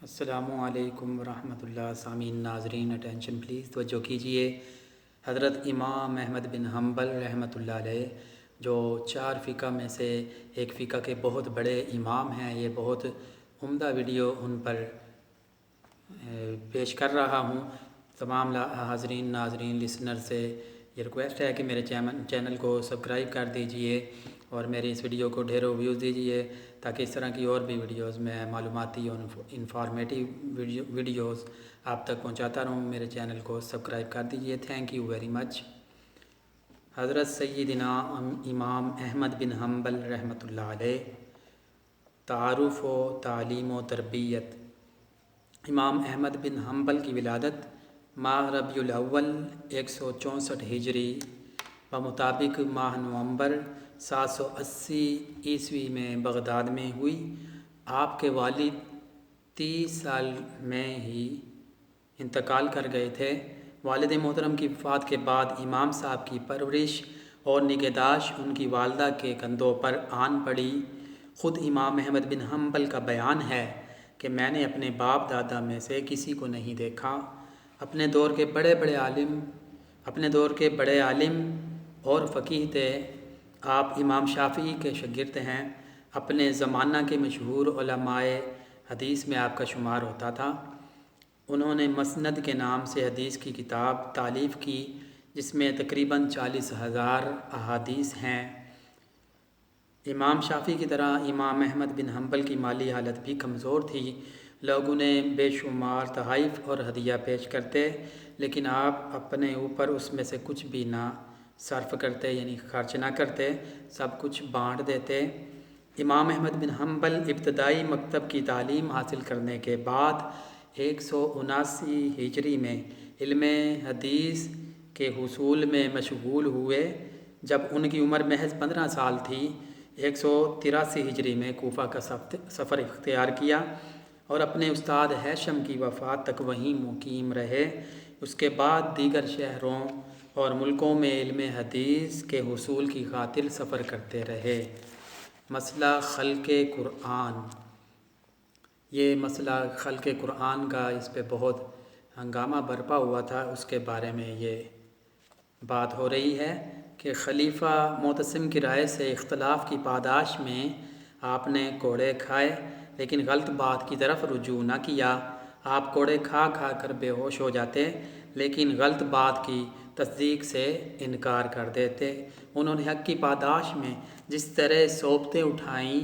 السلام علیکم ورحمۃ اللہ سامعین ناظرین اٹینشن پلیز توجہ کیجیے۔ حضرت امام احمد بن حنبل رحمۃ اللہ علیہ جو 4 فقہ میں سے ایک فقہ کے بہت بڑے امام ہیں، یہ بہت عمدہ ویڈیو ان پر پیش کر رہا ہوں۔ تمام حاضرین ناظرین لسنر سے یہ ریکویسٹ ہے کہ میرے چینل کو سبسکرائب کر دیجئے اور میری اس ویڈیو کو ڈھیروں ویوز دیجئے تاکہ اس طرح کی اور بھی ویڈیوز میں معلوماتی اور انفارمیٹیو ویڈیوز آپ تک پہنچاتا رہوں۔ میرے چینل کو سبسکرائب کر دیجئے۔ تھینک یو ویری مچ۔ حضرت سیدنا امام احمد بن حنبل رحمۃ اللہ علیہ، تعارف و تعلیم و تربیت۔ امام احمد بن حنبل کی ولادت ماہ ربیع الاول 164 ہجری بمطابق ماہ نومبر 780 عیسوی میں بغداد میں ہوئی۔ آپ کے والد 30 سال میں ہی انتقال کر گئے تھے۔ والد محترم کی وفات کے بعد امام صاحب کی پرورش اور نگہداشت ان کی والدہ کے کندھوں پر آن پڑی۔ خود امام احمد بن حنبل کا بیان ہے کہ میں نے اپنے باپ دادا میں سے کسی کو نہیں دیکھا۔ اپنے دور کے بڑے عالم اور فقیہ تھے۔ آپ امام شافعی کے شاگرد ہیں۔ اپنے زمانہ کے مشہور علماء حدیث میں آپ کا شمار ہوتا تھا۔ انہوں نے مسند کے نام سے حدیث کی کتاب تالیف کی جس میں تقریباً 40,000 احادیث ہیں۔ امام شافعی کی طرح امام احمد بن حنبل کی مالی حالت بھی کمزور تھی۔ لوگ انہیں بے شمار تحائف اور ہدیہ پیش کرتے لیکن آپ اپنے اوپر اس میں سے کچھ بھی نہ صرف کرتے، یعنی خرچ نہ کرتے، سب کچھ بانٹ دیتے۔ امام احمد بن حنبل ابتدائی مکتب کی تعلیم حاصل کرنے کے بعد 179 ہجری میں علم حدیث کے حصول میں مشغول ہوئے۔ جب ان کی عمر محض 15 سال تھی 183 ہجری میں کوفہ کا سفر اختیار کیا اور اپنے استاد ہیثم کی وفات تک وہیں مقیم رہے۔ اس کے بعد دیگر شہروں اور ملکوں میں علم حدیث کے حصول کی خاطر سفر کرتے رہے۔ مسئلہ خلق قرآن۔ یہ مسئلہ خلق قرآن کا اس پہ بہت ہنگامہ برپا ہوا تھا، اس کے بارے میں یہ بات ہو رہی ہے کہ خلیفہ معتصم کی رائے سے اختلاف کی پاداش میں آپ نے کوڑے کھائے لیکن غلط بات کی طرف رجوع نہ کیا۔ آپ کوڑے کھا کھا کر بے ہوش ہو جاتے لیکن غلط بات کی تصدیق سے انکار کر دیتے۔ انہوں نے حق کی پاداش میں جس طرح صعوبتیں اٹھائیں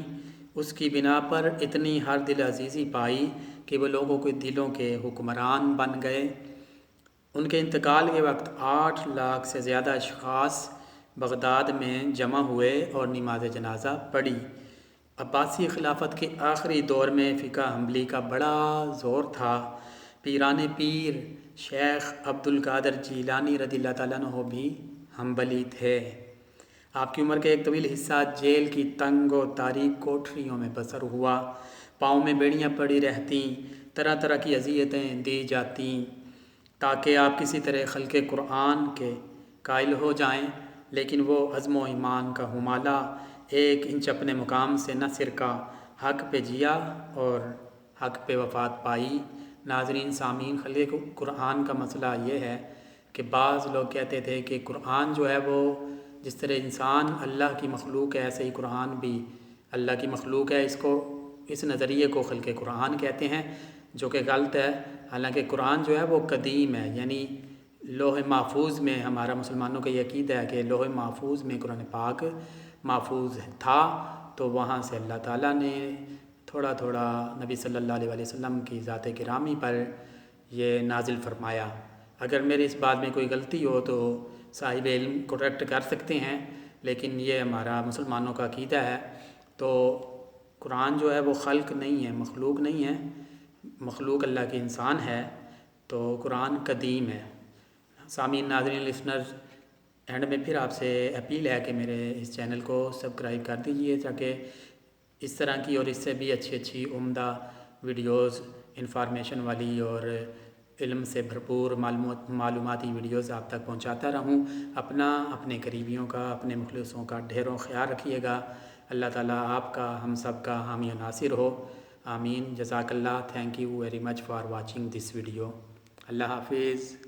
اس کی بنا پر اتنی ہر دل عزیزی پائی کہ وہ لوگوں کے دلوں کے حکمران بن گئے۔ ان کے انتقال کے وقت 8 لاکھ سے زیادہ اشخاص بغداد میں جمع ہوئے اور نماز جنازہ پڑھی۔ عباسی خلافت کے آخری دور میں فقہ حنبلی کا بڑا زور تھا۔ پیران پیر شیخ عبد القادر جیلانی رضی اللہ تعالیٰ عنہ بھی حنبلی تھے۔ آپ کی عمر کا ایک طویل حصہ جیل کی تنگ و تاریک کوٹھریوں میں بسر ہوا۔ پاؤں میں بیڑیاں پڑی رہتیں، طرح طرح کی اذیتیں دی جاتیں تاکہ آپ کسی طرح خلق قرآن کے قائل ہو جائیں، لیکن وہ عزم و ایمان کا ہمالہ 1 انچ اپنے مقام سے نہ سرکا۔ حق پہ جیا اور حق پہ وفات پائی۔ ناظرین سامعین، خلق قرآن کا مسئلہ یہ ہے کہ بعض لوگ کہتے تھے کہ قرآن جو ہے وہ جس طرح انسان اللہ کی مخلوق ہے ایسے ہی قرآن بھی اللہ کی مخلوق ہے۔ اس نظریے کو خلق قرآن کہتے ہیں جو کہ غلط ہے۔ حالانکہ قرآن جو ہے وہ قدیم ہے، یعنی لوح محفوظ میں ہمارا مسلمانوں کا یہ عقیدہ ہے کہ لوح محفوظ میں قرآن پاک محفوظ تھا، تو وہاں سے اللہ تعالیٰ نے تھوڑا تھوڑا نبی صلی اللہ علیہ وسلم کی ذات گرامی پر یہ نازل فرمایا۔ اگر میری اس بات میں کوئی غلطی ہو تو صاحب علم کریکٹ کر سکتے ہیں، لیکن یہ ہمارا مسلمانوں کا عقیدہ ہے۔ تو قرآن جو ہے وہ خلق نہیں ہے، مخلوق نہیں ہے، مخلوق اللہ کی انسان ہے، تو قرآن قدیم ہے۔ سامعین ناظرین لسنرز، اینڈ میں پھر آپ سے اپیل ہے کہ میرے اس چینل کو سبسکرائب کر دیجئے تاکہ اس طرح کی اور اس سے بھی اچھی عمدہ ویڈیوز، انفارمیشن والی اور علم سے بھرپور معلوماتی ویڈیوز آپ تک پہنچاتا رہوں۔ اپنے قریبیوں کا، اپنے مخلصوں کا ڈھیروں خیال رکھیے گا۔ اللہ تعالیٰ آپ کا، ہم سب کا حامی و ناصر ہو۔ آمین. جزاک اللہ. Thank you very much for watching this video. اللہ حافظ.